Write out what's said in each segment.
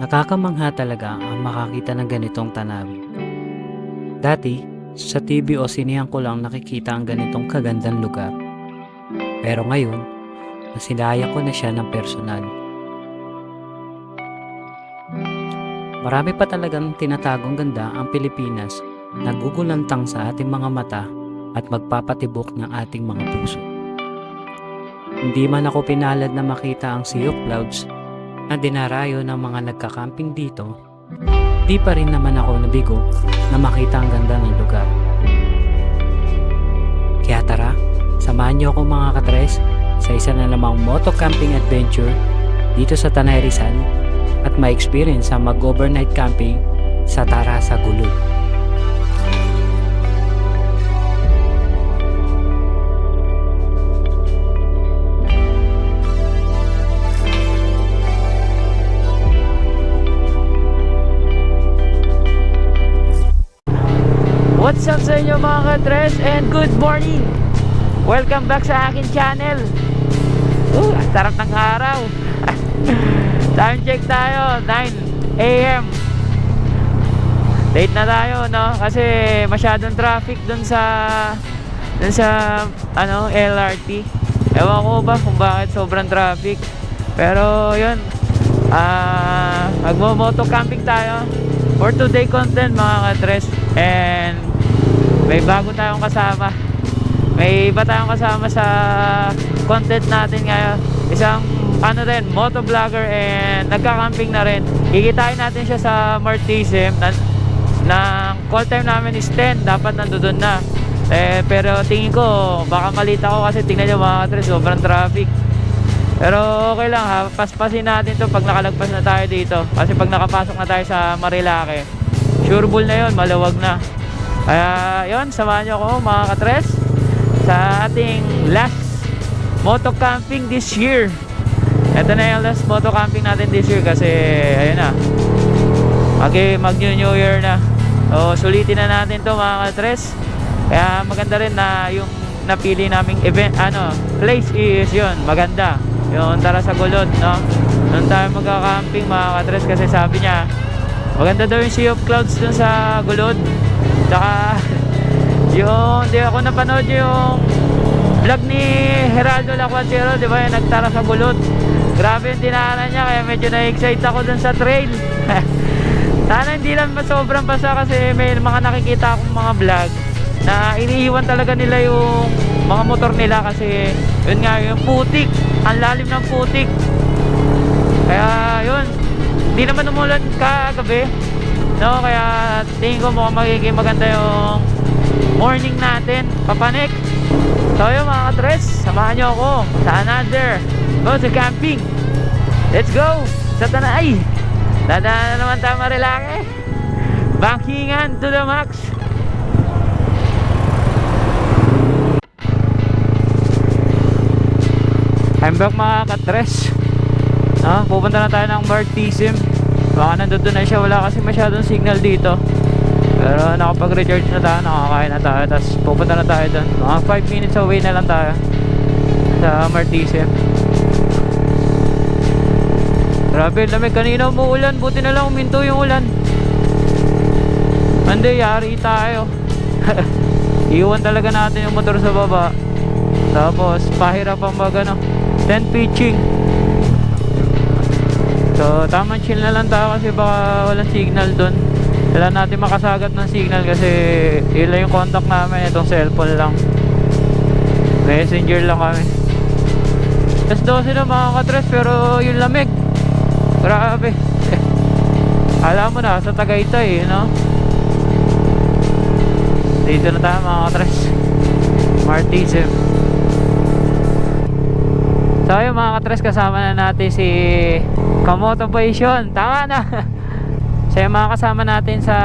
Nakakamangha talaga ang makakita ng ganitong tanawin. Dati, sa TV o sinehan ko lang nakikita ang ganitong kagandang lugar. Pero ngayon, nasilaya ko na siya ng personal. Marami pa talagang tinatagong ganda ang Pilipinas na gugulantang sa ating mga mata at magpapatibok ng ating mga puso. Hindi man ako pinalad na makita ang Sea of Clouds na dinarayo ng mga nagkakamping dito, di pa rin naman ako nabigo na makita ang ganda ng lugar. Kaya tara, samahan niyo ako mga katres sa isa na namang moto camping adventure dito sa Tanay Rizal at ma-experience ang mag-overnight camping sa Tarasa, Gulod. What's up sa inyo mga katres and good morning! Welcome back sa akin channel. Ang sarap ng araw. Time check tayo, 9 AM. Late na tayo, no? Kasi masyadong traffic dun sa LRT. Ewan ko ba kung bakit sobrang traffic. Pero yun, magmo-moto camping tayo for today content mga katres. And may bago tayong kasama. May iba tayong kasama sa content natin ngayon. Isang moto vlogger and nagka-camping na rin. Kikitain natin siya sa Martism. Call time namin is 10. Dapat nandoon na. Pero tingin ko baka malita ko kasi tingnan nyo mga katres, sobrang traffic. Pero okay lang ha, paspasin natin to pag nakalagpas na tayo dito. Kasi pag nakapasok na tayo sa Marilake, sure bull na yun, malawag na. Kaya yun, samahan nyo ako mga katres sa ating last moto camping this year. Ito na yung last moto camping natin this year kasi ayun na, mag New Year na. So sulitin na natin to mga katres. Kaya maganda rin na yung napili naming event, place is yun, maganda. Yung Tarasa Gulod, no? Doon tayo magka-camping mga katres kasi sabi niya maganda daw yung Sea of Clouds dun sa Gulod. Saka yung di ako napanood yung vlog ni Geraldo Lacuachero, di ba, yung nagtara sa Gulod. Grabe yung dinaanan niya kaya medyo na-excite ako dun sa trail. Sana hindi lang sobrang basa kasi may mga nakikita akong mga vlog na iniiwan talaga nila yung mga motor nila kasi yun nga yung putik, ang lalim ng putik. Kaya yun, hindi naman umulan kagabi, no? Kaya tingin ko mukhang magiging maganda yung morning natin, papanik. So yun mga katres, samahan nyo ako sa another moto camping. Let's go sa Tanay. Dadaan na naman tayo Marilake. Bankingan to the max. I'm back mga katres. Pupunta na tayo ng Martism. Baka nandun na siya, wala kasi masyadong signal dito. Pero nakapag-recharge na tayo, nakakain na tayo. Tapos pupunta na tayo doon. Mga 5 minutes away na lang tayo sa Martism. Grabe, lamig. Kanina umuulan, buti na lang uminto yung ulan. Hindi, yari tayo. Iwan talaga natin yung motor sa baba. Tapos pahirap ang mag 10 pitching. So tamang chill na lang tayo kasi baka walang signal doon. Kailangan natin makasagat ng signal kasi yun lang yung contact namin, itong cellphone lang. Messenger lang kami. Alas 12 na mga katres pero yung lamig, grabe. Alam mo na, sa Tagaytay, no? Dito na tayo mga katres, Martism. So yung mga katres, kasama na natin si Kamoto Passion. Tama na. So yung mga kasama natin sa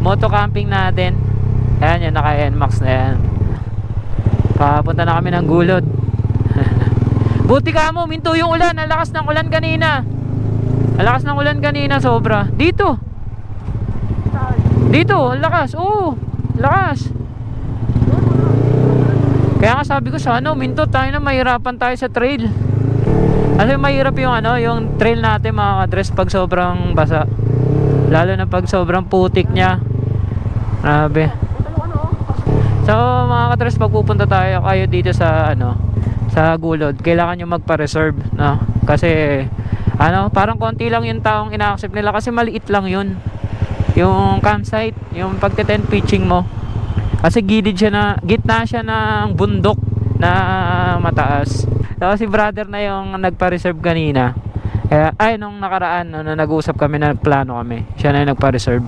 moto camping natin, ayan yung naka NMAX na yan. Papunta na kami ng Gulod. Buti ka mo, minto yung ulan. Ang lakas ng ulan kanina. Ang lakas ng ulan kanina, sobra. Dito, ang lakas. Oo, lakas. Kaya nga sabi ko sana uminto tayo na mahirapan tayo sa trail. Kasi mahirap yung ano, yung trail natin mga ka-dress pag sobrang basa. Lalo na pag sobrang putik niya. Grabe. So mga ka-dress, pag pupunta kayo dito sa ano, sa Gulod, kailangan nyo magpa-reserve, no? Kasi ano, parang konti lang yung taong ina-accept nila kasi maliit lang yun. Yung campsite, yung pagte-tent pitching mo. Kasi gitna siya ng bundok na mataas. So si brother na yung nagpa-reserve kanina. Kaya, nung nakaraan, no, na nag-uusap kami na nagplano kami, siya na yung nagpa-reserve.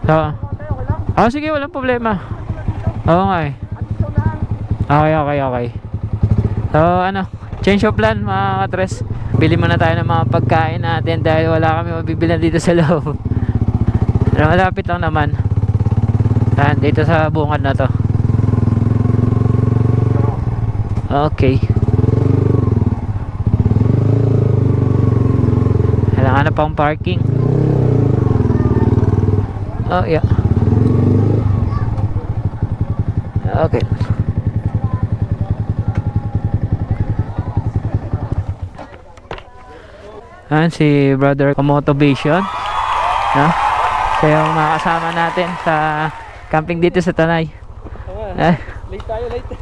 So, sige, walang problema. Oo nga eh. Okay. So ano, change of plan mga ka-tres. Bili muna tayo ng mga pagkain natin dahil wala kami mabibilan dito sa loob. Pero malapit lang naman. Dito sa bungad na to. Okay. Kailangan na pang parking. Oh yeah. Okay. Si Brother Kamotivation, no? Siya yung makasama natin sa camping dito sa Tanay. Late tayo, late.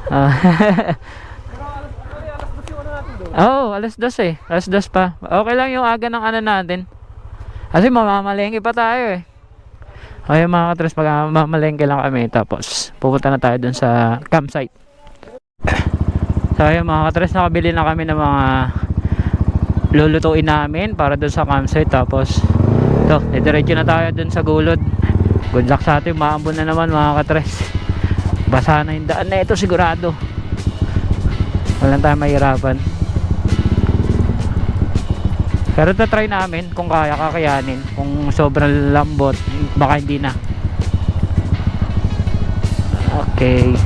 Alas 2 eh. Alas 2 pa. Okay lang yung aga ng ano natin. Kasi mamamalengke pa tayo eh. Okay mga ka-tres, mamamalengke lang kami. Tapos pupunta na tayo dun sa campsite. So ayun mga ka-tres, nakabili na kami ng mga lulutuin namin para dun sa campsite. Tapos ito, didiretso na tayo dun sa Gulod. Good luck sa atin, maambon na naman mga ka-tres. Basa na yung daan na ito sigurado. Walang tayo mahirapan. Pero try namin kung kaya kakayanin. Kung sobrang lambot, baka hindi na. Okay.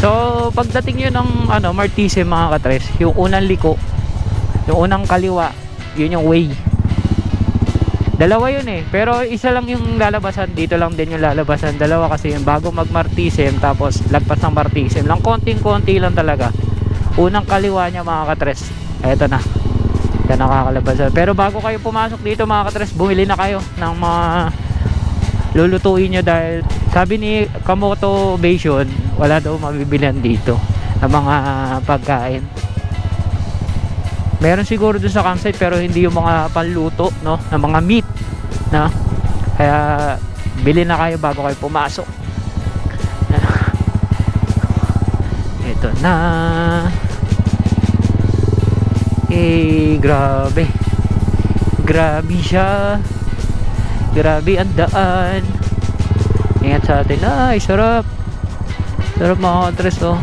So pagdating yun ng ano, Martise mga ka-tres, yung unang liko, yung unang kaliwa, yun yung way. Dalawa yun eh, pero isa lang yung lalabasan. Dito lang din yung lalabasan. Dalawa kasi yung bago mag Martisem, tapos lagpas ng Martisem lang, konting-konti lang talaga. Unang kaliwa niya mga ka-tres, eto na, yan nakakalabasan. Pero bago kayo pumasok dito mga ka-tres, bumili na kayo ng mga lulutuin nyo. Dahil sabi ni Kamoto Vision, wala daw mabibilihan dito ng mga pagkain. Meron siguro dun sa campsite pero hindi yung mga panluto, no, ng mga meat, no? Kaya bili na kayo bago kayo pumasok. Ito na. Grabe. Grabe siya. Grabe ang daan. Ingat sa atin. Ay, sarap. Sarap mga ka-tres, oh.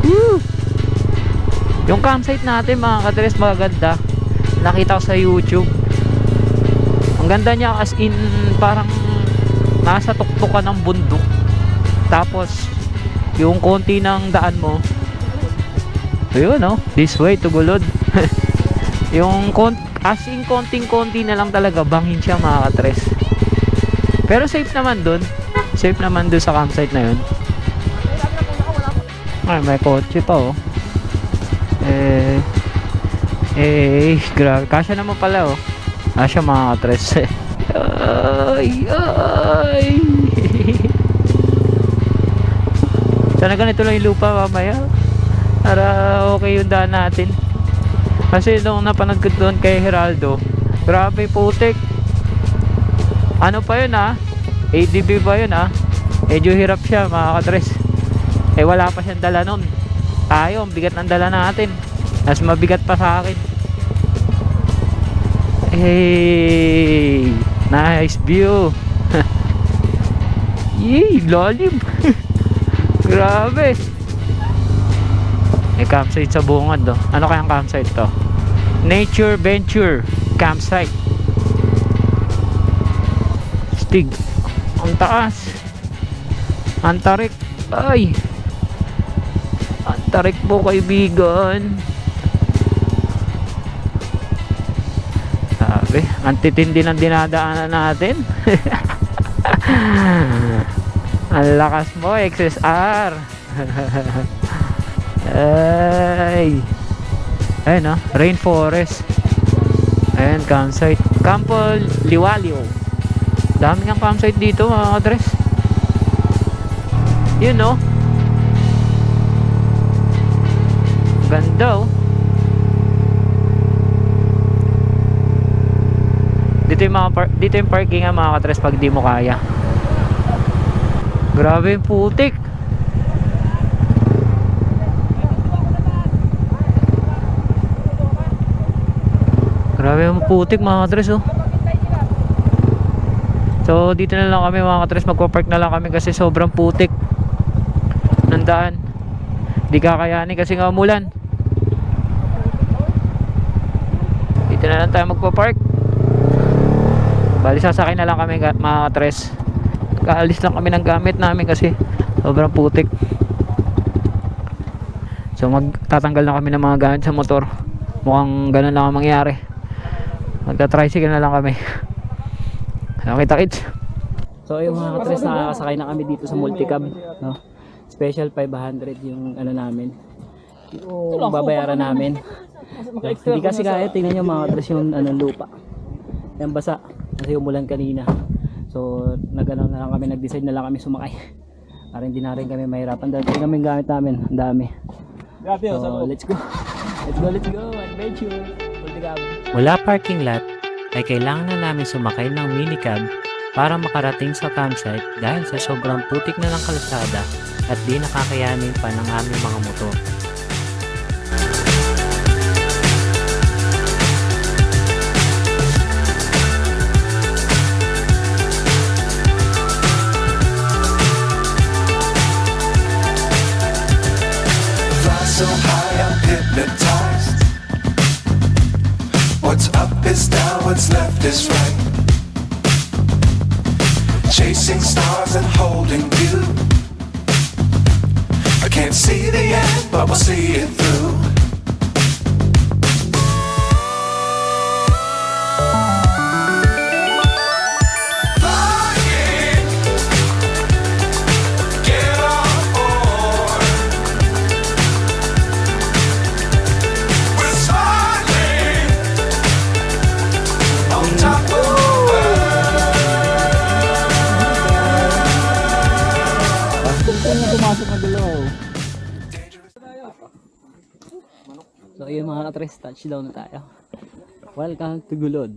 Woo! Yung campsite natin mga ka-tres, magaganda. Nakita ko sa YouTube. Ang ganda niya, as in parang nasa tuktukan ng bundok. Tapos yung konti ng daan mo, ayun, no, this way to Gulod. Yung as in konting-konti na lang talaga, bangin siya mga ka-tres. Pero safe naman dun. Safe naman dun sa campsite na yun. Ay, may kotse pa, oh. Grabe. Kasya naman pala, oh. Kasya mga ka-tres. Ay. Sana ganito lang yung lupa mamaya. Para okay yung daan natin. Kasi nung napanood ko doon kay Geraldo, grabe putik. Ano pa yun, ADB pa yun, medyo hirap siya mga ka-tres. Wala pa siyang dala nun. Tayo, ang bigat ng dala natin. Mas mabigat pa sa akin. Nice view. Yay, lalim. Grabe. May campsite sa bungad, do. Ano kayang campsite to? Nature Venture Campsite. Stig. Ang taas. Ang tarik. Ay. Ang tarik po kaibigan. Sabi, ang titindi ng dinadaanan natin. Ang lakas mo, XSR. Ay. Ayun no, rainforest. Ayun, campsite. Campo Liwalio. Dami ng campsite dito mga kadres. Yun no. Ganda oh. Dito yung parking mga kadres pag di mo kaya. Grabe yung putik. Grabe yung putik mga kadres oh. So dito na lang kami mga kadres, magpo-park na lang kami kasi sobrang putik ng daan. Di kakayanin kasi nga umulan. Dito na lang tayo magpo-park. Bali sasakay na lang kami mga kadres. Kaalis lang kami ng gamit namin kasi sobrang putik. So magtatanggal na kami ng mga gamit sa motor. Mukhang ganun lang ang mangyari. Magta-tricycle na lang kami. Nakita kids. So yung mga katres, nakakasakay na kami dito sa multicab, no? Special 500 yung ano namin, yung babayaran namin. Hindi kasi kaya, tingnan nyo mga katres yung lupa. Yan basa kasi umulan kanina. So nagano na lang kami, nag-decide na lang kami sumakay para hindi na rin kami mahirapan dahil kami gamit namin, ang dami. So let's go. Adventure. Mula parking lot ay kailangan na namin sumakay ng minicab para makarating sa campsite dahil sa sobrang putik na ng kalsada at di nakakayanin pa ng aming mga motor. So high I'm hypnotized. What's up is down, what's left is right. Chasing stars and holding you. I can't see the end, but we'll see it through. Flying, get on board. We're smiling on top of the world. Pumasok na dulo. So yun mga katres, touchdown na tayo. Welcome to Gulod.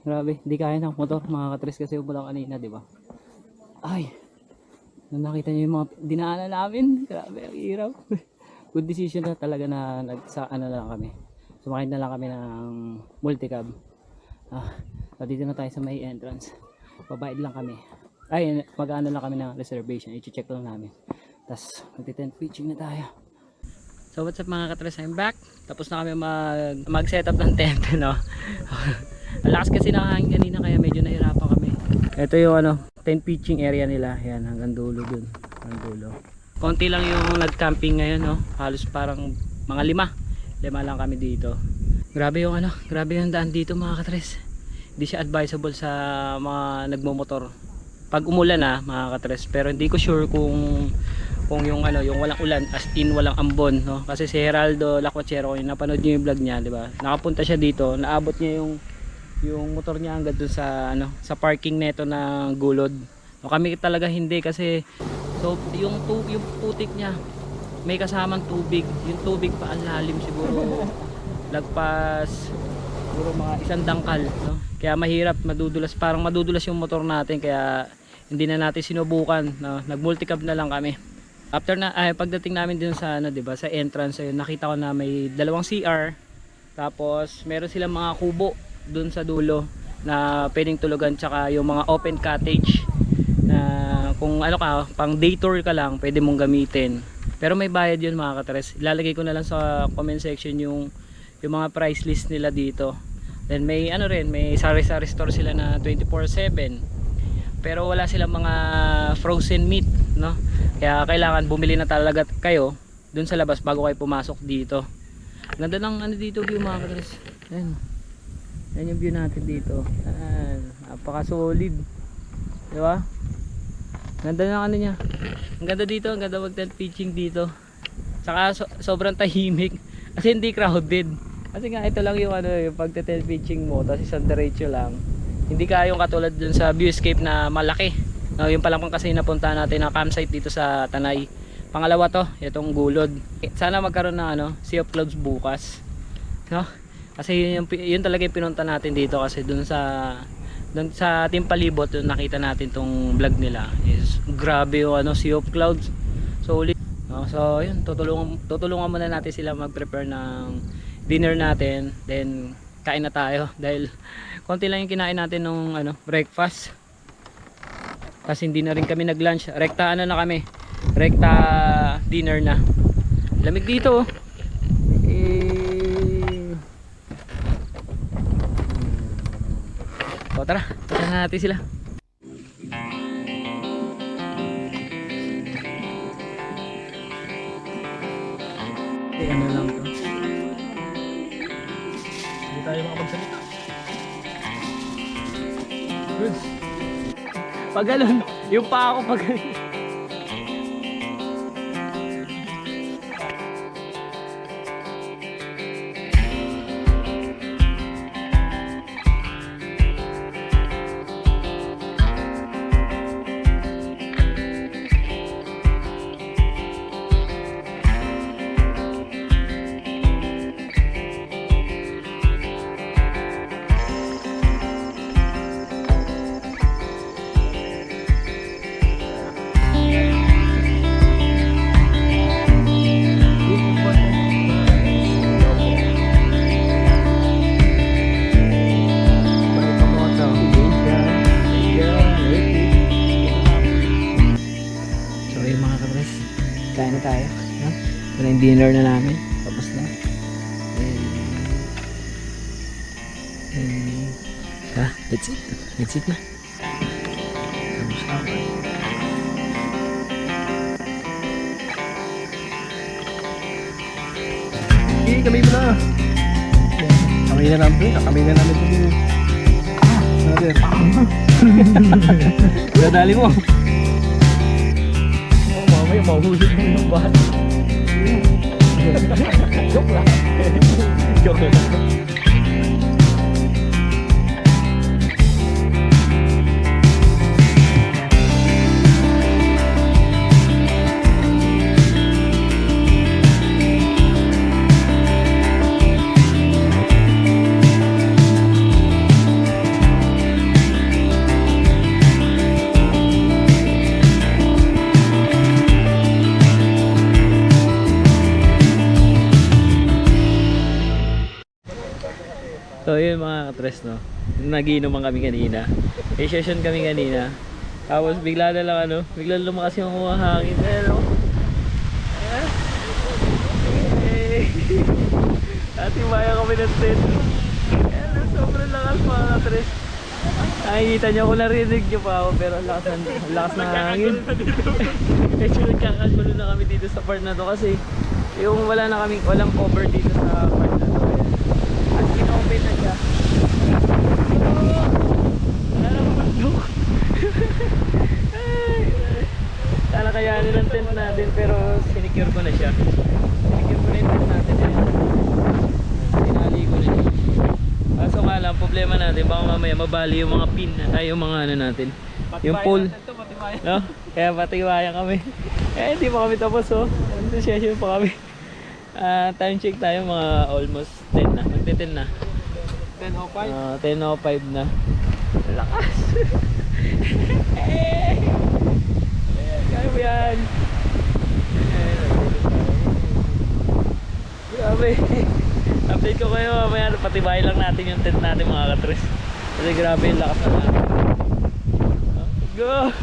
Grabe, di kaya ng motor mga katres kasi umulan kanina, di ba? Ay, nung nakita niyo yung mga dinaanan namin, grabe, ang hirap. Good decision na talaga na ano na lang kami. Sumakay na lang kami ng multicab. Dito na tayo sa may entrance. Babayad lang kami. Ay, mag-ano lang kami ng reservation. I-check lang namin. Tapos, magti-tent pitching na tayo. So what's up mga katres, I'm back. Tapos na kami mag-setup ng tent, no? Ang lakas kasi ng hangin kanina kaya medyo nahirapan kami. Ito yung tent pitching area nila. Yan, hanggang dulo dun. Hanggang dulo. Konti lang yung nag-camping ngayon, no? Halos parang mga 5 lang kami dito. Grabe yung grabe yung daan dito mga katres. Hindi siya advisable sa mga nagmomotor. Pag umulan mga katres, pero hindi ko sure kung kung yung ano, yung walang ulan, as in walang ambon, no? Kasi si Geraldo Lacuachero, kung napanood niyo yung vlog niya, di ba? Nakapunta siya dito, naabot niya yung motor niya hanggang dun sa ano, sa parking neto ng gulod. No, kami talaga hindi kasi so yung putik niya may kasamang tubig. Yung tubig pa ang lalim siguro lagpas siguro mga 1 dangkal, no? Kaya mahirap, madudulas, parang madudulas yung motor natin, kaya hindi na natin sinubukan, no? Nag multicab na lang kami. After na pagdating namin din sa ano, 'di ba, sa entrance ayun, nakita ko na may 2 CR. Tapos meron silang mga kubo dun sa dulo na pwedeng tulugan, tsaka yung mga open cottage na kung ano ka, pang day tour ka lang, pwede mong gamitin. Pero may bayad yun mga katres. Ilalagay ko na lang sa comment section yung mga price list nila dito. Then may ano rin, may sari-sari store sila na 24/7. Pero wala silang mga frozen meat, no? Kaya kailangan bumili na talaga kayo dun sa labas bago kayo pumasok dito. Ganda ng ano dito view mga katres. Ayan. Ayan yung view natin dito. Ayan. Napaka-solid. Di ba? Ganda ng ano niya. Ang ganda dito, ang ganda mag tent pitching dito. Saka sobrang tahimik kasi hindi crowded. Kasi nga ito lang yung ano, yung pagte-tent pitching mo, tapos isang diretso lang. Hindi kayong katulad dun sa Viewscape na malaki. No, yung palang kasi napuntahan natin na campsite dito sa Tanay. Pangalawa to, itong gulod. Sana magkaroon ng ano, Sea of Clouds bukas. No? Kasi yun talaga yung pinunta natin dito, kasi dun sa Timpalibot, yung nakita natin tong vlog nila is grabe yung ano, Sea of Clouds. So ulit, no? So yun, tutulungan muna natin sila mag-prepare ng dinner natin, then kain na tayo dahil konti lang yung kinain natin nung ano, breakfast. Kasi hindi na rin kami nag-lunch. Rekta ano na kami, rekta dinner na. Lamig dito oh. O tara, punta na natin sila. Ano lang to, Hindi tayo makapagsalita. good. Pag ganun, yung pa ako pag ganun. Kain na tayo, no? Ito na yung dinner na namin. Tapos na. That's it. That's it na. Tapos na. Sige, kami mo na. Kami na namin. Kami na namin ito. Dadali mo. Mamaya mahulog mo yung bahat. Joke lang. Joke lang. So yun mga katres, no, nagiinuman kami kanina, may session kami kanina, tapos bigla na lang ano, bigla lumakas yung hangin. Pero atibayan kami ng tent. Sobrang lakas mga katres. Nakikita nyo, kung narinig nyo pa ako, pero ang lakas ng hangin. Medyo nagkakagulo na kami dito sa part na to, kasi yung walang cover dito sa part na to. At in-open na siya. Wala naman mandok. Sana kakayanin ng tent natin pero sinecure ko na siya. Sinecure ko na yung tent natin eh. Tinali ko na siya. Kaso nga lang, problema natin, baka mamaya mabali yung mga pin na, ay yung mga ano natin. Yung pole. No? Kaya patiwayan kami. Eh, hindi pa kami tapos oh. Ano session pa kami. Time check tayo mga almost 10 na. Magte-10 na. 10:05? 10:05 na. Lakas! Ayan, kaya mo yan. Grabe. Update ko kayo mamaya. Patibayin lang natin yung tent natin mga katres. Kasi grabe yung lakas na natin. Go!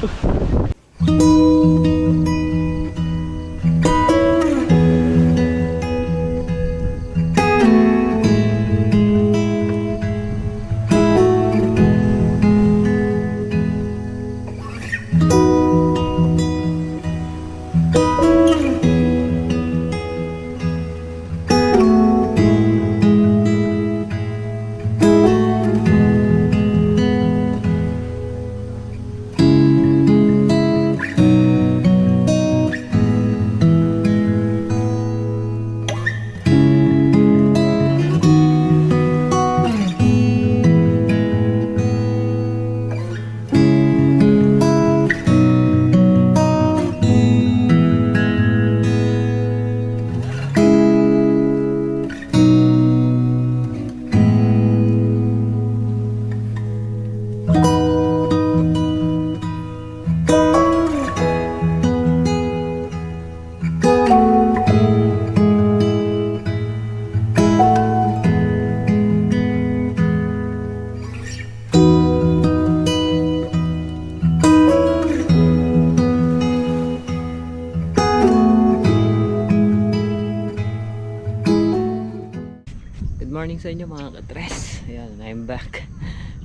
Morning sa inyo mga katres. Ayan, I'm back.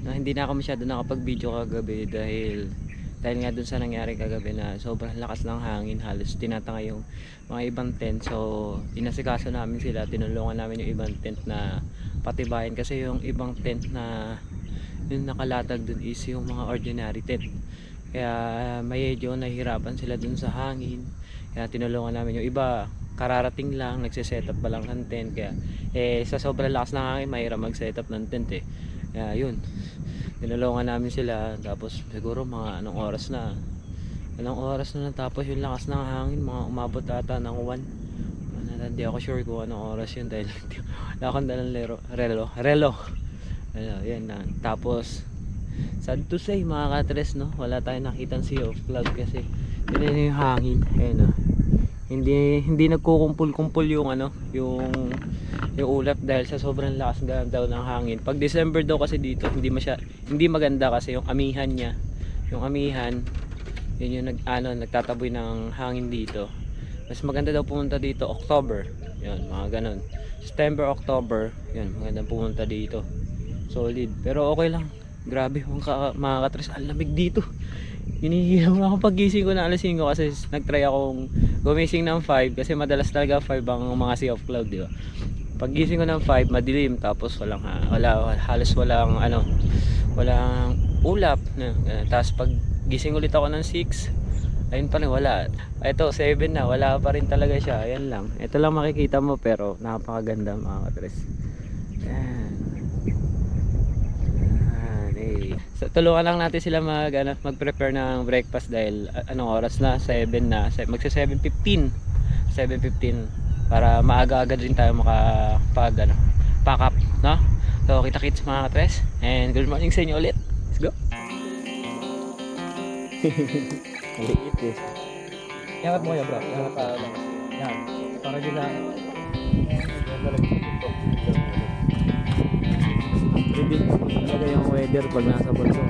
No, hindi na ako masyado nakapag-video kagabi dahil nga dun sa nangyari kagabi na sobrang lakas ng hangin, halos tinatangay yung mga ibang tent. So inasikaso namin sila, tinulungan namin yung ibang tent na patibayin kasi yung ibang tent na yung nakalatag dun is yung mga ordinary tent. Kaya medyo nahihirapan sila dun sa hangin. Kaya tinulungan namin yung iba, kararating lang, nagsisetup pa lang ng tent. Kaya sa sobrang lakas ng hangin mahirap mag-setup ng tent eh. Kaya yun, tinulungan namin sila. Tapos siguro mga anong oras na tapos yung lakas ng hangin, mga umabot ata ng 1. Hindi ako sure kung anong oras yun dahil wala akong dalang relo. Yan na. Tapos sad to say mga katres, no, wala tayong nakitang sea of cloud kasi yun yung hangin. Ayun, no. Hindi nagkukumpul-kumpul yung yung ulap dahil sa sobrang lakas daw ng hangin. Pag December daw kasi dito hindi maganda kasi yung amihan niya. Yung amihan, yun yung nagtataboy ng hangin dito. Mas maganda daw pumunta dito October. Yun, mga ganun. September, October, yun, magandang pumunta dito. Solid. Pero okay lang. Grabe mga katres, ang lamig dito. Hinihiram ako pagising ko na alas 5 kasi nagtry akong gumising ng 5 kasi madalas talaga 5 ang mga sea of cloud, di ba? Pagising ko ng 5 madilim tapos halos walang ulap na. Tapos pag gising ulit ako ng 6, ayun pa rin wala. Ito 7 na, wala pa rin talaga siya. Ayan lang. Ito lang makikita mo pero napakaganda mga katres. Ayan. So, tulungan lang natin sila mag-prepare ng breakfast dahil anong oras na? 7 na. Magsa 7:15 para maaga-aga din tayo pack up, no? So kita-kits mga katres and good morning sa inyo ulit. Let's go. Maliit eh. Yangat mo kaya bro. Yangat pa lang. Yan. Para din na predict talaga yung weather pag nasa bansa.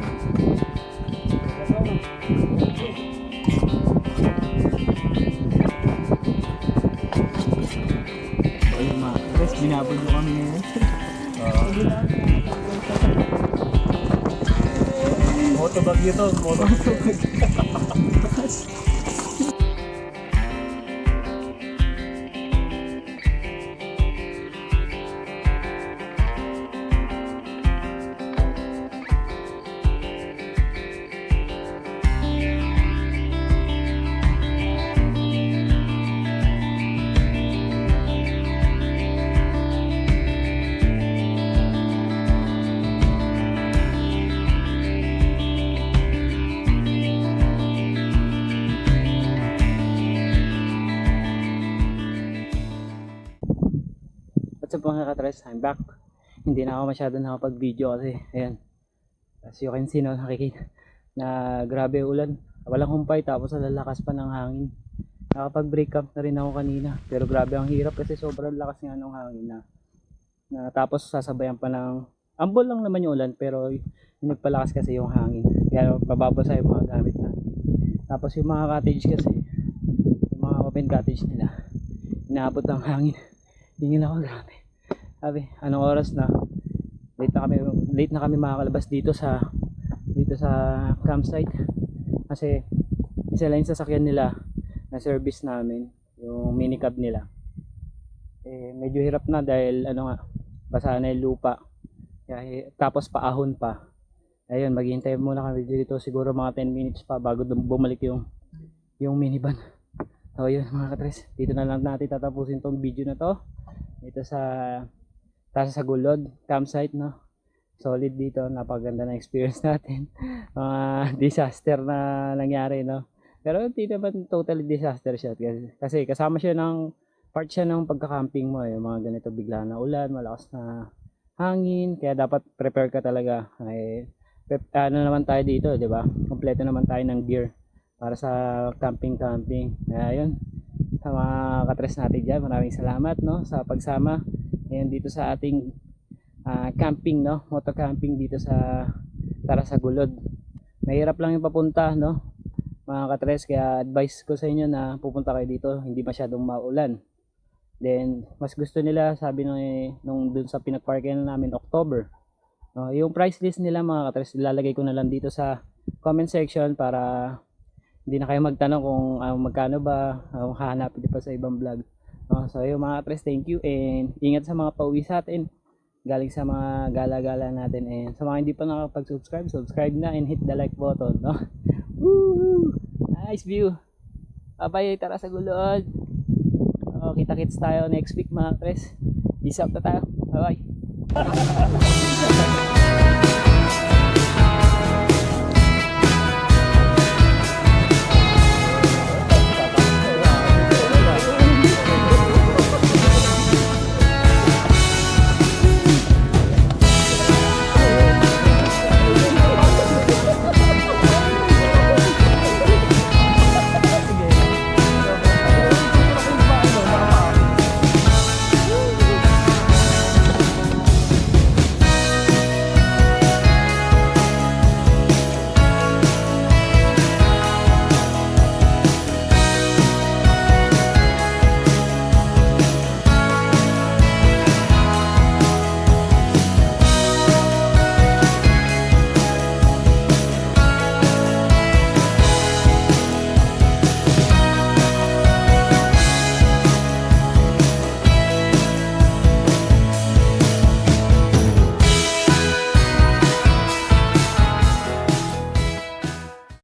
Ayun mga katres, binabod nyo kami ngayon. Motobag ito, motobag. What's up mga katres, I'm back. Hindi na ako masyado nakapag-video kasi ayan. As you can see no, nakikita na grabe ulan. Walang humpay tapos ang lalakas pa ng hangin. Nakapag-break up na rin ako kanina. Pero grabe ang hirap kasi sobrang lakas nga ng hangin na tapos sasabayan pa ng ambon lang naman yung ulan pero yung nagpalakas kasi yung hangin. Kaya mababasa yung mga gamit natin. Tapos yung mga cottage kasi, yung mga open cottage nila, inaabot ang hangin. Tingin ako, grabe. Sabi, anong oras na? Late na kami makakalabas dito sa campsite. Kasi isa lang yung sasakyan nila na service namin, yung minicab nila. Eh medyo hirap na dahil ano nga, basa na yung lupa. Kaya, tapos paahon pa. Ayun, maghihintay muna kami dito siguro mga 10 minutes pa bago bumalik yung minivan. So yun mga katres, dito na lang natin tatapusin tong video na to. Dito sa Gulod campsite, no. Solid dito, napaganda na experience natin. Mga disaster na nangyari, no. Pero hindi naman totally disaster siya kasi kasama siya ng part siya ng pagka-camping mo, yung mga ganito bigla na ulan, malakas na hangin, kaya dapat prepare ka talaga. Ano naman tayo dito, 'di ba? Kompleto naman tayo ng gear para sa camping. Ayun. Sa mga katres natin diyan, maraming salamat no sa pagsama ngayon dito sa ating camping, no, moto camping dito sa Gulod. Mahirap lang yung papunta, no, mga katres, kaya advice ko sa inyo na pupunta kayo dito, hindi masyadong maulan. Then mas gusto nila, sabi nung dun sa pinagparkingan namin, October. No, yung price list nila mga katres, ilalagay ko na lang dito sa comment section para hindi na kayo magtanong kung magkano ba, hahanapin nyo pa sa ibang vlog. No, so yung mga katres, thank you and ingat sa mga pauwi sa atin galing sa mga gala-gala natin, and sa mga hindi pa nakapag-subscribe, subscribe na and hit the like button, no. Woo! Nice view. Bye, tara sa Gulod. Kita-kits tayo next week mga katres. Peace out na tayo. Bye bye.